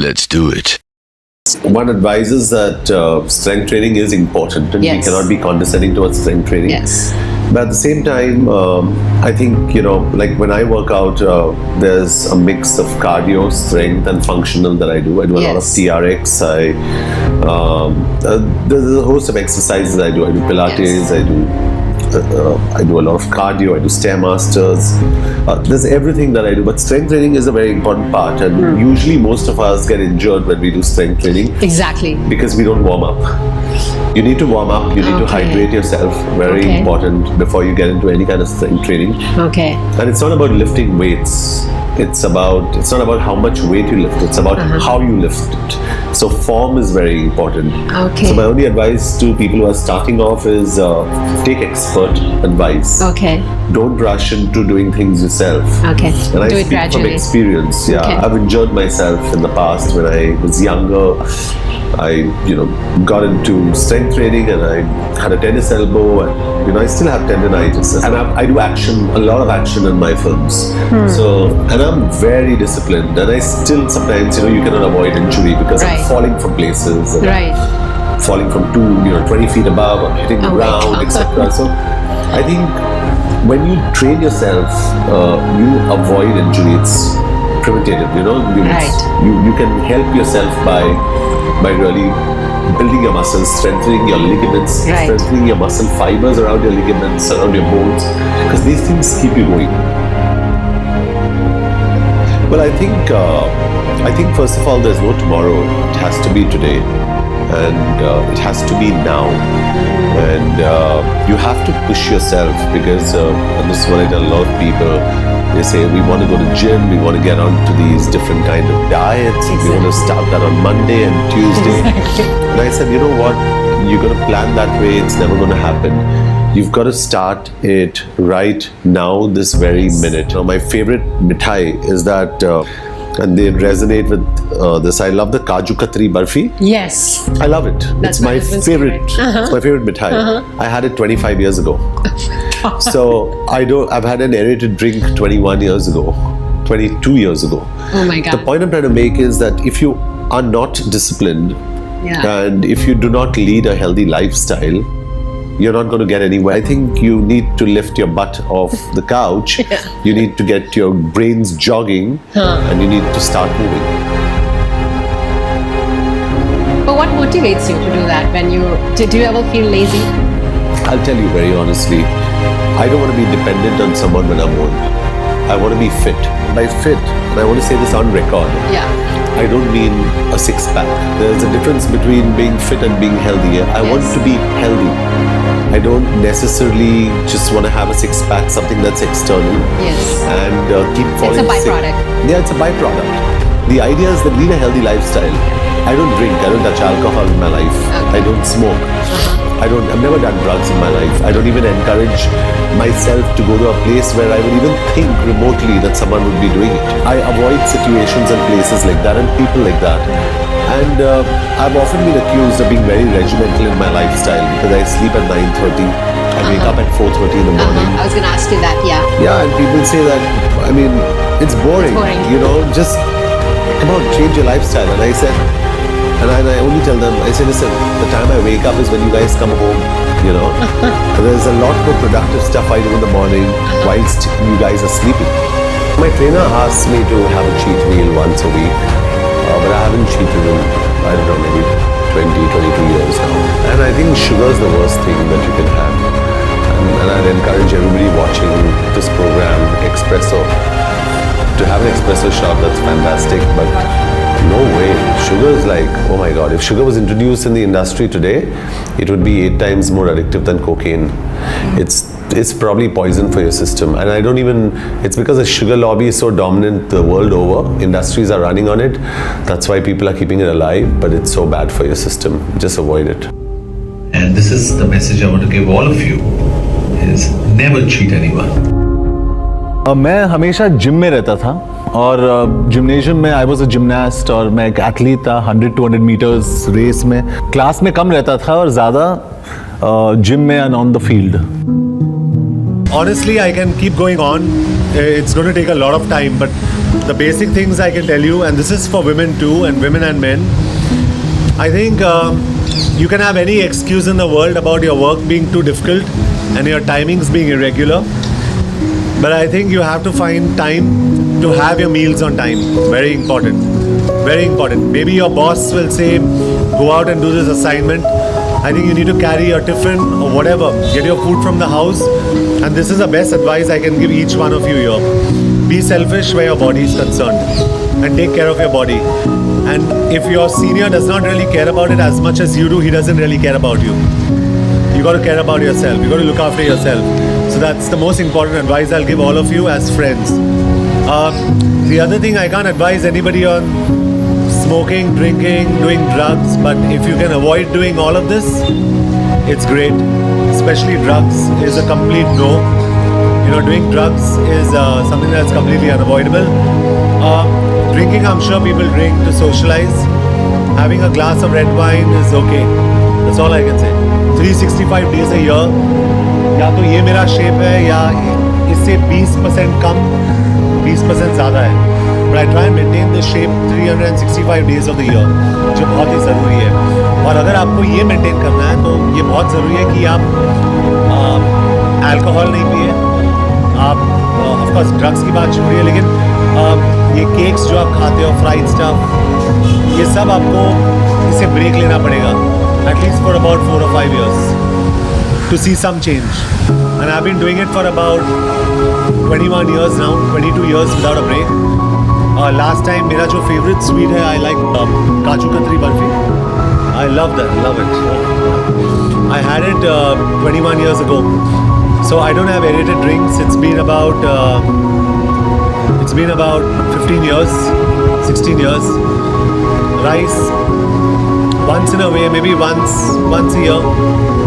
Let's do it. One advises that strength training is important, and we cannot be condescending towards strength training. Yes. But at the same time, I think, like when I work out, there's a mix of cardio, strength, and functional that I do. I do a lot of TRX. There's a host of exercises I do. I do Pilates. I do a lot of cardio. I do Stairmasters. There's everything that I do. But strength training is a very important part. And usually most of us get injured when we do strength training. Exactly. Because we don't warm up. You need to warm up. You need to hydrate yourself. Very important before you get into any kind of strength training. Okay. And it's not about lifting weights. It's not about how much weight you lift. It's about how you lift it. So form is very important. Okay. So my only advice to people who are starting off is take expert advice. Okay. Don't rush into doing things yourself. Okay. And I Do it speak gradually. from experience. Yeah. Okay. I've injured myself in the past when I was younger. I got into strength training and I had a tennis elbow, and I still have tendonitis, and I do a lot of action in my films. So, and I'm very disciplined, and I still sometimes you cannot avoid injury because I'm falling from places, and falling from 20 feet above, or hitting the ground, etc. So I think when you train yourself, you avoid injury. It's preventative, you can help yourself by really building your muscles, strengthening your ligaments, strengthening your muscle fibers around your ligaments, around your bones, because these things keep you going. Well, I think first of all, there's no tomorrow. It has to be today, and it has to be now. And you have to push yourself, because and this is what I tell a lot of people. They say, we want to go to gym, we want to get onto these different kind of diets, we want to start that on Monday and Tuesday. And I said, you know what, you're going to plan that way, it's never going to happen. You've got to start it right now, this very minute. My favorite mithai is that, and they resonate with this. I love the Kaju Katri Barfi. Yes. I love it. That's it's my favorite. It's my favorite mithai. I had it 25 years ago. So I've had an aerated drink 21 years ago, 22 years ago. Oh my God. The point I'm trying to make is that if you are not disciplined, and if you do not lead a healthy lifestyle, you're not going to get anywhere. I think you need to lift your butt off the couch. You need to get your brains jogging, and you need to start moving. But what motivates you to do that? Do you ever feel lazy? I'll tell you very honestly, I don't want to be dependent on someone when I'm old. I want to be fit. By fit, and I want to say this on record, I don't mean a six-pack. There's a difference between being fit and being healthy. I want to be healthy. I don't necessarily just want to have a six-pack, something that's external, and keep falling sick. It's a byproduct. Yeah, it's a byproduct. The idea is that lead a healthy lifestyle. I don't drink, I don't touch alcohol in my life. I don't smoke. I've never done drugs in my life. I don't even encourage myself to go to a place where I would even think remotely that someone would be doing it. I avoid situations and places like that and people like that. And I've often been accused of being very regimental in my lifestyle because I sleep at 9:30. I wake up at 4:30 in the morning. I was going to ask you that, Yeah, and people say that, it's boring. Just come on, change your lifestyle. And I said, and I only tell them, I say, listen, the time I wake up is when you guys come home, There's a lot more productive stuff I do in the morning whilst you guys are sleeping. My trainer asks me to have a cheat meal once a week, but I haven't cheated in, I don't know, maybe 20, 22 years now. And I think sugar is the worst thing that you can have. And I'd encourage everybody watching this program, Espresso, to have an espresso shot. That's fantastic, but no way. Sugar is like, oh my God, if sugar was introduced in the industry today, it would be 8 times more addictive than cocaine. It's probably poison for your system. And it's because the sugar lobby is so dominant the world over. Industries are running on it. That's why people are keeping it alive, but it's so bad for your system. Just avoid it. And this is the message I want to give all of you, is never cheat anyone. मैं हमेशा gym में रहता था और gymnasium में I was a gymnast और मैं एक एथलीट था 100-200 मीटर्स रेस में. क्लास में कम रहता था और ज़्यादा जिम में and on the field. Honestly, I can keep going on it's going to take a lot of time, but the basic things I can tell you, and this is for women too, and women and men. I think you can have any excuse in the world about your work being too difficult and your timings being irregular, but I think you have to find time to have your meals on time. Very important. Very important. Maybe your boss will say, go out and do this assignment. I think you need to carry your tiffin or whatever. Get your food from the house. And this is the best advice I can give each one of you here. Be selfish where your body is concerned and take care of your body. And if your senior does not really care about it as much as you do, he doesn't really care about you. You got to care about yourself. You got to look after yourself. So that's the most important advice I'll give all of you as friends. The other thing, I can't advise anybody on smoking, drinking, doing drugs, but if you can avoid doing all of this, it's great. Especially drugs is a complete no. You know, doing drugs is something that's completely unavoidable. Drinking, I'm sure people drink to socialize. Having a glass of red wine is okay. That's all I can say. 365 days a year. या तो ये मेरा shape है या इससे 20% कम 20% ज़्यादा है. But I try and maintain the shape 365 days of the year, जो बहुत ही ज़रूरी है. और अगर आपको ये मेंटेन करना है तो ये बहुत ज़रूरी है कि आप अल्कोहल नहीं पिए. आप ऑफ कोर्स ड्रग्स की बात छोड़िए, लेकिन ये केक्स जो आप खाते हो, फ्राइड स्टफ, ये सब आपको इससे ब्रेक लेना पड़ेगा. At least for about 4 or 5 years to see some change. And I've been doing it for about 21 years now, 22 years without a break. Last time, मेरा जो favorite sweet है, I like काजू कतरी barfi. I love that, love it. I had it 21 years ago. So I don't have aerated drinks. It's been about 15 years, 16 years. Rice. Once in a way, maybe once a year,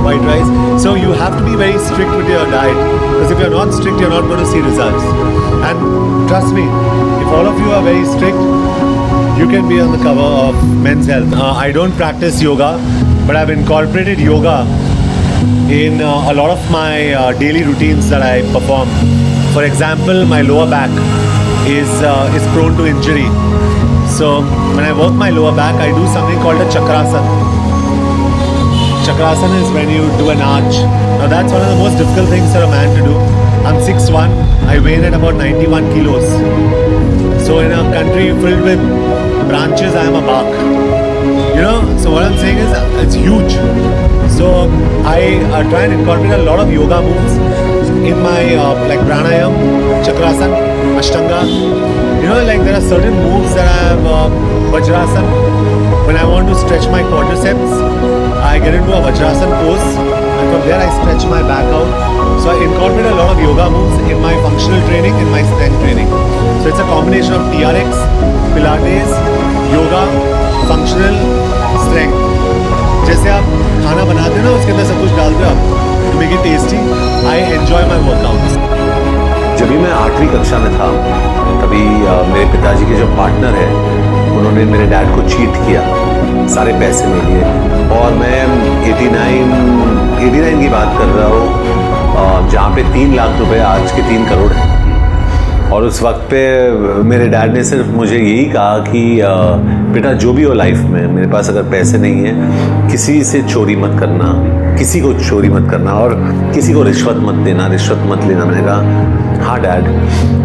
white rice. So you have to be very strict with your diet, because if you're not strict, you're not going to see results. And trust me, if all of you are very strict, you can be on the cover of Men's Health. I don't practice yoga, but I've incorporated yoga in a lot of my daily routines that I perform. For example, my lower back is prone to injury. So when I work my lower back, I do something called a chakrasana. Chakrasana is when you do an arch. Now that's one of the most difficult things for a man to do. I'm 6'1", I weigh in at about 91 kilos. So in a country filled with branches, I am a bark. You know, so what I'm saying is, it's huge. So I try and incorporate a lot of yoga moves in my like pranayam, chakrasana, ashtanga. You know, like there are certain moves that I have, Vajrasana. When I want to stretch my quadriceps, I get into a Vajrasana pose, and from there I stretch my back out. So I incorporate a lot of yoga moves in my functional training, in my strength training. So it's a combination of TRX, Pilates, yoga, functional, strength. जैसे आप खाना बनाते हो ना, उसके अंदर सब कुछ डालते हो आप, to make it tasty. I enjoy my workouts. जब भी मैं 8वीं कक्षा में था, तभी मेरे पिताजी के जो पार्टनर है, उन्होंने मेरे डैड को चीट किया, सारे पैसे ले लिए. और मैं 89 की बात कर रहा हूँ, जहाँ पे 3 लाख रुपए आज के 3 करोड़ है. और उस वक्त पे मेरे डैड ने सिर्फ मुझे यही कहा कि बेटा जो भी हो लाइफ में, मेरे पास अगर पैसे नहीं है, किसी से चोरी मत करना, किसी को चोरी मत करना, और किसी को रिश्वत मत देना, रिश्वत मत लेना. मैंने कहा हाँ डैड,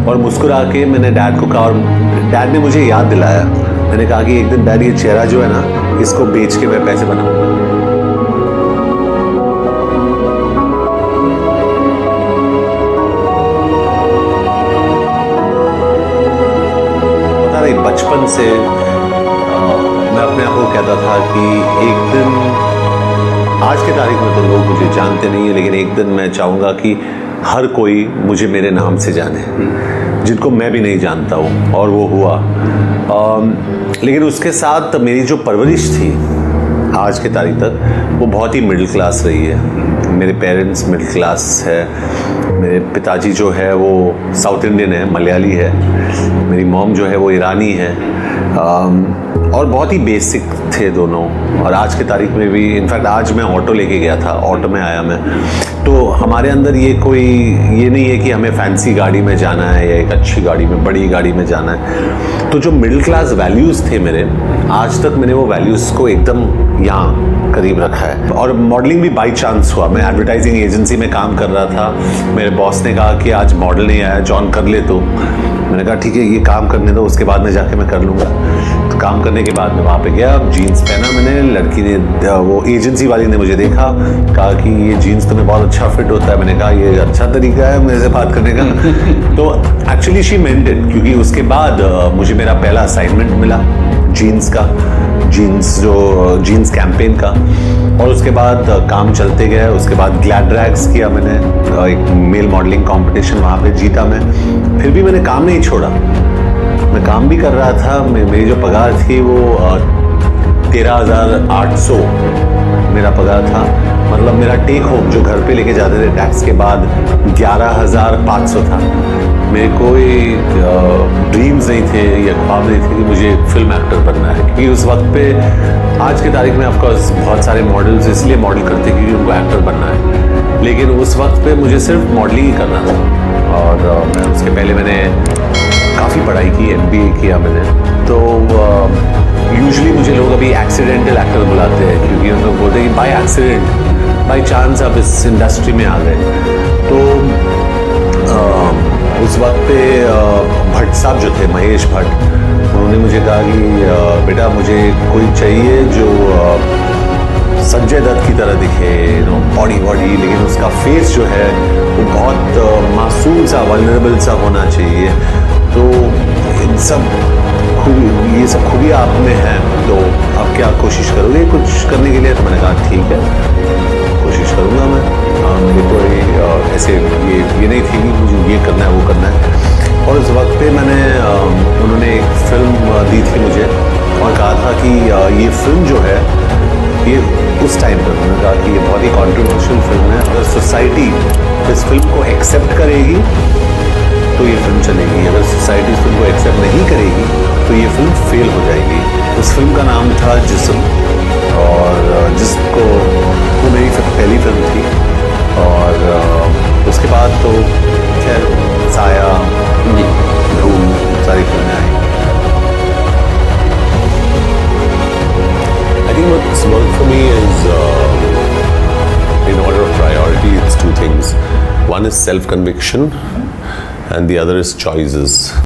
और मुस्कुरा के मैंने डैड को कहा, और डैड ने मुझे याद दिलाया. मैंने कहा कि एक दिन डैड ये चेहरा जो है ना, इसको बेच के मैं पैसे बनाऊंगा. बचपन से मैं अपने आप को कहता था कि एक दिन, आज के तारीख में तो लोग मुझे जानते नहीं है, लेकिन एक दिन मैं चाहूँगा कि हर कोई मुझे मेरे नाम से जाने, जिनको मैं भी नहीं जानता हूँ. और वो हुआ. लेकिन उसके साथ मेरी जो परवरिश थी आज के तारीख तक, वो बहुत ही मिडिल क्लास रही है. मेरे पेरेंट्स मिडिल क्लास है. मेरे पिताजी जो है वो साउथ इंडियन है, मलयाली है. मेरी मॉम जो है वो ईरानी है. और बहुत ही बेसिक थे दोनों। और आज की तारीख में भी, इनफैक्ट आज मैं ऑटो लेके गया था, ऑटो में आया मैं, तो हमारे अंदर ये नहीं है कि हमें फैंसी गाड़ी में जाना है या एक अच्छी गाड़ी में, बड़ी गाड़ी में जाना है। तो जो मिडिल क्लास वैल्यूज़ थे मेरे, आज तक मैंने वो वैल्यूज़ को एकदम यहाँ करीब रखा है। और मॉडलिंग भी बाई चांस हुआ। मैं एडवर्टाइजिंग एजेंसी में काम कर रहा था, मेरे बॉस ने कहा कि आज मॉडल नहीं आया, जॉन कर ले। तो मैंने कहा ठीक है, ये काम करने दो, उसके बाद में जाके मैं कर लूँगा। तो काम करने के बाद में वहाँ पे गया, जीन्स पहना मैंने, लड़की ने, वो एजेंसी वाली ने मुझे देखा, कहा कि ये जीन्स तुम्हें बहुत अच्छा फिट होता है। मैंने कहा ये अच्छा तरीका है मेरे से बात करने का। तो एक्चुअली शी मेंट इट, क्योंकि उसके बाद मुझे मेरा पहला असाइनमेंट मिला जीन्स कैंपेन का। और उसके बाद काम चलते गए। उसके बाद ग्लैड रैग्स किया मैंने, एक मेल मॉडलिंग कंपटीशन, वहाँ पे जीता मैं। फिर भी मैंने काम नहीं छोड़ा, मैं काम भी कर रहा था। मेरी जो पगार थी वो 13,800 मेरा पगार था। मतलब मेरा टेक होम जो घर पे लेके जाते थे टैक्स के बाद 11,500 था। मेरे कोई ड्रीम्स नहीं थे या ख्वाब नहीं थे कि मुझे फिल्म एक्टर बनना है, क्योंकि उस वक्त पे, आज की तारीख में ऑफकोर्स बहुत सारे मॉडल्स इसलिए मॉडल करते हैं क्योंकि उनको एक्टर बनना है, लेकिन उस वक्त पे मुझे सिर्फ मॉडलिंग ही करना था। और मैं उसके पहले मैंने काफ़ी पढ़ाई की, MBA किया मैंने। तो यूजुअली मुझे लोग अभी एक्सीडेंटल एक्टर बुलाते हैं, क्योंकि उन लोग बोलते हैं कि बाय एक्सीडेंट, बाय चांस आप इस इंडस्ट्री में आ गए। तो उस वक्त पे भट्ट साहब जो थे, महेश भट्ट, उन्होंने मुझे कहा कि बेटा मुझे कोई चाहिए जो संजय दत्त की तरह दिखे, बॉडी, लेकिन उसका फेस जो है वो बहुत मासूम सा, वल्नरेबल सा होना चाहिए। तो ये सब खूबियाँ आप में हैं, तो आप क्या कोशिश करोगे कुछ करने के लिए? तो मैंने कहा ठीक है, कोशिश करूँगा मैं। मेरी कोई ऐसे ये नहीं थी कि मुझे ये करना है वो करना है। और उस वक्त पे मैंने उन्होंने एक फिल्म दी थी मुझे और कहा था कि ये फिल्म जो है, ये उस टाइम पर उन्होंने कहा कि ये बहुत ही कॉन्ट्रोवर्शियल फिल्म है, अगर सोसाइटी इस फिल्म को एक्सेप्ट करेगी तो ये फिल्म चलेगी, अगर सोसाइटी इस फिल्म को एक्सेप्ट नहीं करेगी तो ये फिल्म फेल हो जाएगी। उस फिल्म का नाम था जिस्म, और जिसको वो मेरी पहली फिल्म थी। और उसके बाद तो खैर साया, धूम, सारी फिल्में आई। I think what's worked for me is, in order of priority, it's two things. One is self-conviction and the other is choices.